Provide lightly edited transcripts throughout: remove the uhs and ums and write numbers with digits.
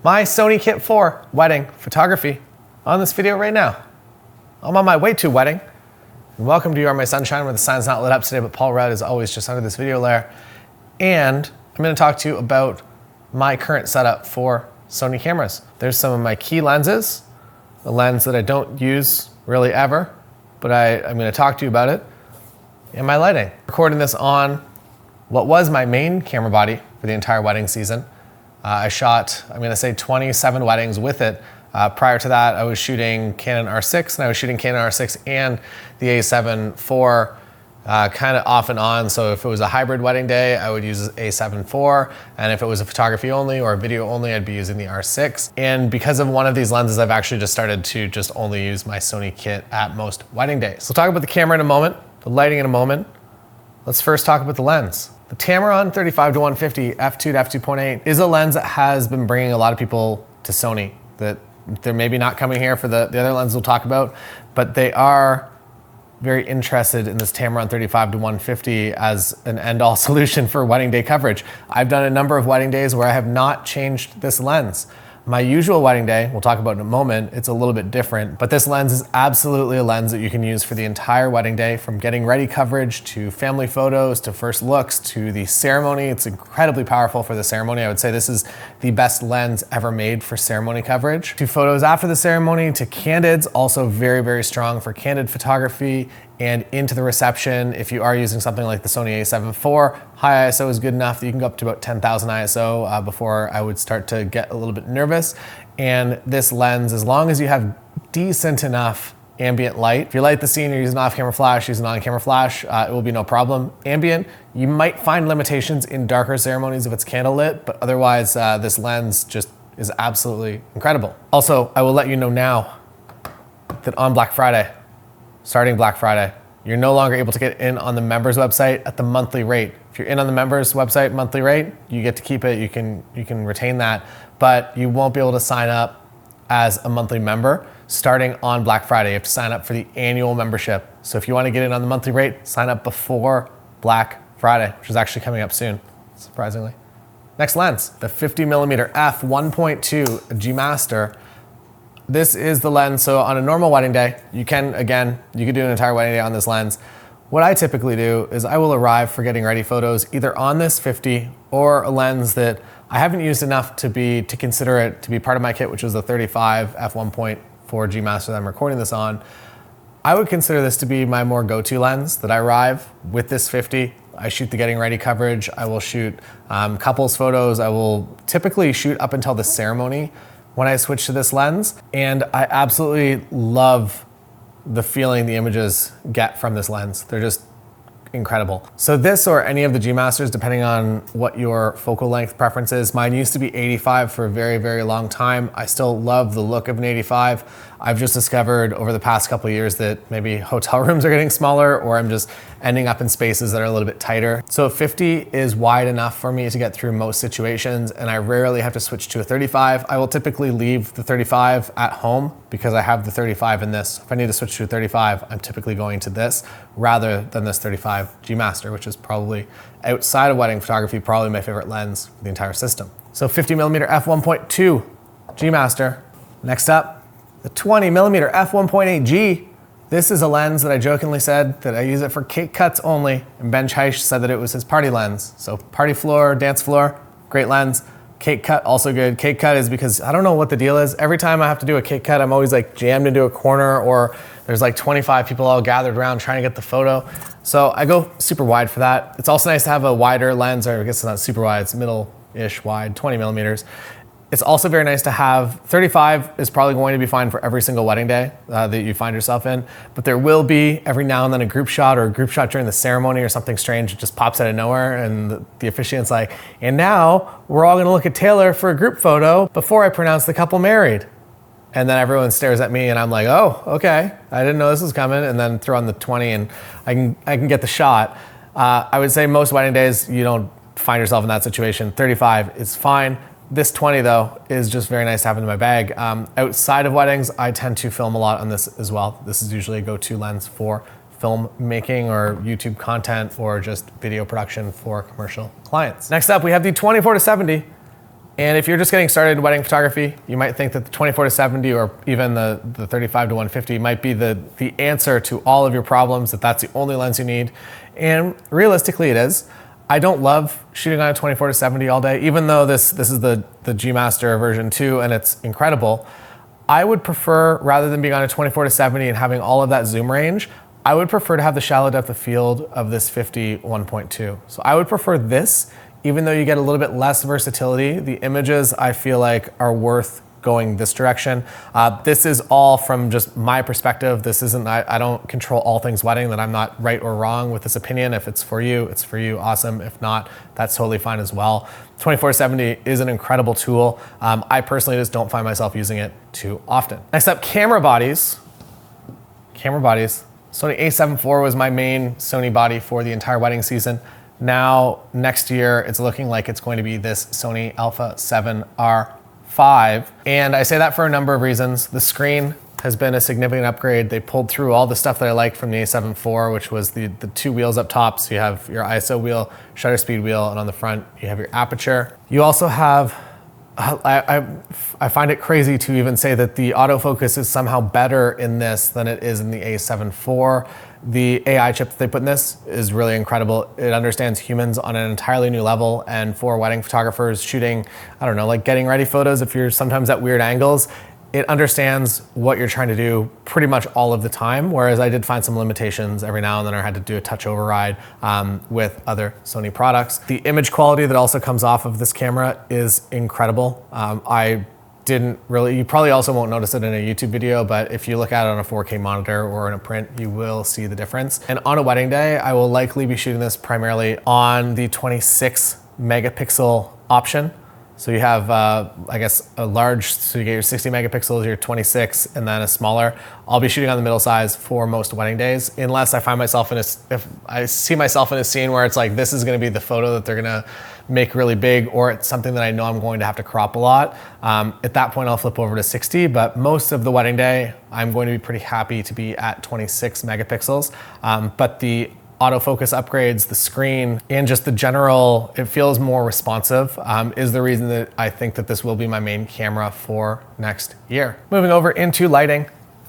my Sony Kit 4 wedding photography on this video right now. I'm on my way to wedding. And welcome to You Are My Sunshine, where the sign's not lit up today, but Paul Rudd is always just under this video layer. And I'm gonna talk to you about my current setup for Sony cameras. There's some of my key lenses, a lens that I don't use really ever, but I'm gonna talk to you about it, and my lighting. Recording this on what was my main camera body for the entire wedding season. I shot, I'm gonna say 27 weddings with it. Prior to that, I was shooting Canon R6, and I was shooting Canon R6 and the A7IV kind of off and on. So if it was a hybrid wedding day, I would use A7IV. And if it was a photography only or a video only, I'd be using the R6. And because of one of these lenses, I've actually just started to just only use my Sony Kit at most wedding days. So we'll talk about the camera in a moment, the lighting in a moment. Let's first talk about the lens. The Tamron 35-150 f2 to f2.8 is a lens that has been bringing a lot of people to Sony. That they're maybe not coming here for the other lenses we'll talk about, but they are very interested in this Tamron 35-150 as an end-all solution for wedding day coverage. I've done a number of wedding days where I have not changed this lens. My usual wedding day, we'll talk about in a moment, it's a little bit different, but this lens is absolutely a lens that you can use for the entire wedding day, from getting ready coverage to family photos to first looks to the ceremony. It's incredibly powerful for the ceremony. I would say this is the best lens ever made for ceremony coverage. To photos after the ceremony, to candids, also very, very strong for candid photography, and into the reception. If you are using something like the Sony A7IV, high ISO is good enough that you can go up to about 10,000 ISO before I would start to get a little bit nervous. And this lens, as long as you have decent enough ambient light, if you light the scene, you're using off-camera flash, using on-camera flash, it will be no problem. Ambient, you might find limitations in darker ceremonies if it's candlelit, but otherwise this lens just is absolutely incredible. Also, I will let you know now that on Black Friday, starting Black Friday, you're no longer able to get in on the members website at the monthly rate. If you're in on the members website monthly rate, you get to keep it, you can retain that, but you won't be able to sign up as a monthly member starting on Black Friday. You have to sign up for the annual membership. So if you want to get in on the monthly rate, sign up before Black Friday, which is actually coming up soon, surprisingly. Next lens, the 50mm f1.2 G Master. This is the lens, so on a normal wedding day, you could do an entire wedding day on this lens. What I typically do is I will arrive for getting ready photos either on this 50 or a lens that I haven't used enough to consider it to be part of my kit, which is the 35 f1.4 G Master that I'm recording this on. I would consider this to be my more go-to lens that I arrive with this 50. I shoot the getting ready coverage. I will shoot couples photos. I will typically shoot up until the ceremony when I switch to this lens, and I absolutely love the feeling the images get from this lens. They're just incredible. So this or any of the G Masters, depending on what your focal length preference is. Mine used to be 85 for a very, very long time. I still love the look of an 85. I've just discovered over the past couple of years that maybe hotel rooms are getting smaller, or I'm just ending up in spaces that are a little bit tighter. So 50 is wide enough for me to get through most situations, and I rarely have to switch to a 35. I will typically leave the 35 at home because I have the 35 in this. If I need to switch to a 35, I'm typically going to this rather than this 35 G Master, which is probably, outside of wedding photography, probably my favorite lens for the entire system. So 50mm f1.2 G Master. Next up, the 20mm f1.8 G. This is a lens that I jokingly said that I use it for cake cuts only, and Ben Chaish said that it was his party lens. So party floor, dance floor, great lens. Cake cut, also good. Cake cut is because I don't know what the deal is. Every time I have to do a cake cut, I'm always like jammed into a corner, or there's like 25 people all gathered around trying to get the photo. So I go super wide for that. It's also nice to have a wider lens, or I guess it's not super wide, it's middle-ish wide, 20mm. It's also very nice to have. 35 is probably going to be fine for every single wedding day that you find yourself in, but there will be every now and then a group shot during the ceremony or something strange. It just pops out of nowhere, and the officiant's like, and now we're all gonna look at Taylor for a group photo before I pronounce the couple married. And then everyone stares at me and I'm like, oh, okay, I didn't know this was coming, and then throw on the 20 and I can get the shot. I would say most wedding days, you don't find yourself in that situation. 35 is fine. This 20 though is just very nice to have in my bag. Outside of weddings, I tend to film a lot on this as well. This is usually a go-to lens for film making or YouTube content or just video production for commercial clients. Next up, we have the 24-70 And if you're just getting started in wedding photography, you might think that the 24-70 or even the 35-150 might be the answer to all of your problems, that that's the only lens you need. And realistically it is. I don't love shooting on a 24-70 all day, even though this is the G Master version 2 and it's incredible. I would prefer, rather than being on a 24-70 and having all of that zoom range, I would prefer to have the shallow depth of field of this 50 1.2. So I would prefer this, even though you get a little bit less versatility. The images I feel like are worth going this direction. This is all from just my perspective. This isn't, I don't control all things wedding, that I'm not right or wrong with this opinion. If it's for you, awesome. If not, that's totally fine as well. 24-70 is an incredible tool. I personally just don't find myself using it too often. Next up, camera bodies. Sony A7IV was my main Sony body for the entire wedding season. Now, next year, it's looking like it's going to be this Sony A7RV. And I say that for a number of reasons. The screen has been a significant upgrade. They pulled through all the stuff that I liked from the A7IV, which was the two wheels up top. So you have your ISO wheel, shutter speed wheel, and on the front, you have your aperture. You also have, I find it crazy to even say that the autofocus is somehow better in this than it is in the A7IV. The AI chip that they put in this is really incredible. It understands humans on an entirely new level, and for wedding photographers shooting, I don't know, like getting ready photos, if you're sometimes at weird angles, it understands what you're trying to do pretty much all of the time, whereas I did find some limitations every now and then. I had to do a touch override with other Sony products. The image quality that also comes off of this camera is incredible. You probably also won't notice it in a YouTube video, but if you look at it on a 4K monitor or in a print, you will see the difference. And on a wedding day, I will likely be shooting this primarily on the 26 megapixel option. So you have, I guess, a large, so you get your 60 megapixels, your 26, and then a smaller. I'll be shooting on the middle size for most wedding days, unless I find myself if I see myself in a scene where it's like, this is gonna be the photo that they're gonna make really big, or it's something that I know I'm going to have to crop a lot. At that point, I'll flip over to 60, but most of the wedding day, I'm going to be pretty happy to be at 26 megapixels. But the autofocus upgrades, the screen, and just the general, it feels more responsive, is the reason that I think that this will be my main camera for next year. Moving over into lighting,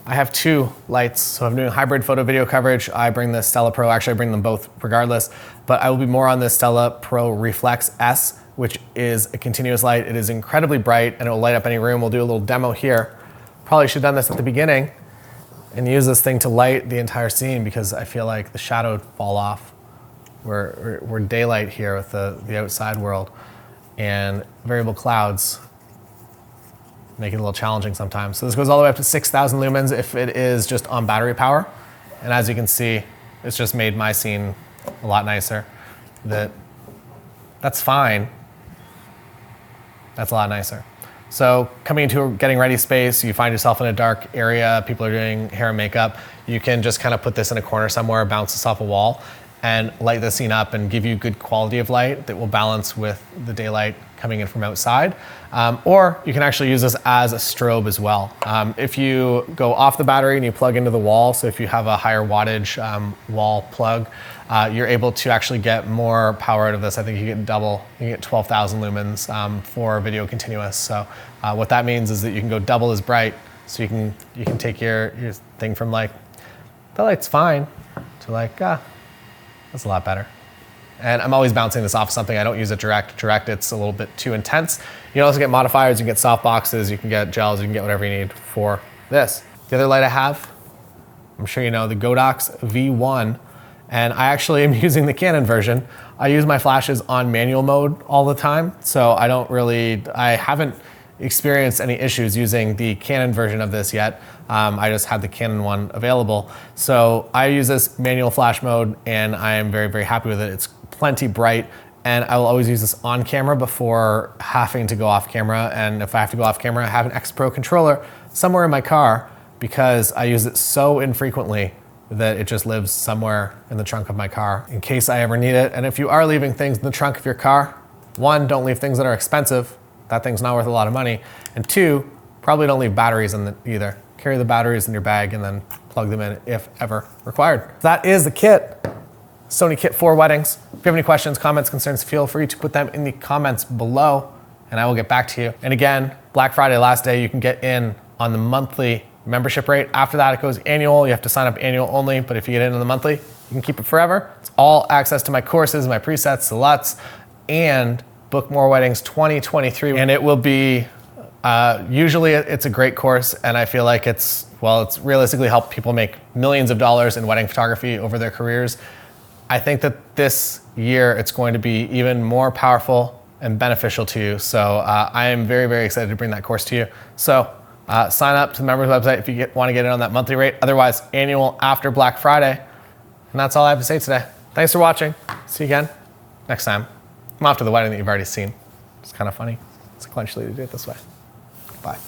I have two lights. So I'm doing hybrid photo video coverage. I bring the StellaPro, actually I bring them both regardless, but I will be more on the StellaPro Reflex S, which is a continuous light. It is incredibly bright and it will light up any room. We'll do a little demo here. Probably should have done this at the beginning and use this thing to light the entire scene, because I feel like the shadow would fall off. We're daylight here with the outside world, and variable clouds make it a little challenging sometimes. So this goes all the way up to 6,000 lumens if it is just on battery power. And as you can see, it's just made my scene a lot nicer. That's fine. That's a lot nicer. So coming into a getting ready space, you find yourself in a dark area, people are doing hair and makeup, you can just kind of put this in a corner somewhere, bounce this off a wall, and light the scene up and give you good quality of light that will balance with the daylight coming in from outside. Or you can actually use this as a strobe as well. If you go off the battery and you plug into the wall, so if you have a higher wattage wall plug, you're able to actually get more power out of this. I think you get double, you get 12,000 lumens for video continuous. So what that means is that you can go double as bright. So you can take your thing from like, the light's fine, to like, that's a lot better. And I'm always bouncing this off something. I don't use it direct. Direct, it's a little bit too intense. You can also get modifiers, you can get soft boxes, you can get gels, you can get whatever you need for this. The other light I have, I'm sure you know, the Godox V1. And I actually am using the Canon version. I use my flashes on manual mode all the time. So I haven't experienced any issues using the Canon version of this yet. I just had the Canon one available. So I use this manual flash mode and I am very, very happy with it. It's plenty bright, and I will always use this on camera before having to go off camera. And if I have to go off camera, I have an X Pro controller somewhere in my car because I use it so infrequently that it just lives somewhere in the trunk of my car in case I ever need it. And if you are leaving things in the trunk of your car, one, don't leave things that are expensive. That thing's not worth a lot of money. And two, probably don't leave batteries in it either. Carry the batteries in your bag and then plug them in if ever required. That is the kit. Sony Kit for weddings. If you have any questions, comments, concerns, feel free to put them in the comments below. and I will get back to you. And again, Black Friday last day, you can get in on the monthly membership rate. After that, it goes annual. You have to sign up annual only, but if you get in on the monthly, you can keep it forever. It's all access to my courses, my presets, the LUTs, and Book More Weddings 2023. And it will be, usually it's a great course, and I feel like it's realistically helped people make millions of dollars in wedding photography over their careers. I think that this year it's going to be even more powerful and beneficial to you. So I am very, very excited to bring that course to you. So sign up to the members website if you want to get in on that monthly rate. Otherwise, annual after Black Friday. And that's all I have to say today. Thanks for watching. See you again next time. I'm off to the wedding that you've already seen. It's kind of funny sequentially to do it this way. Bye.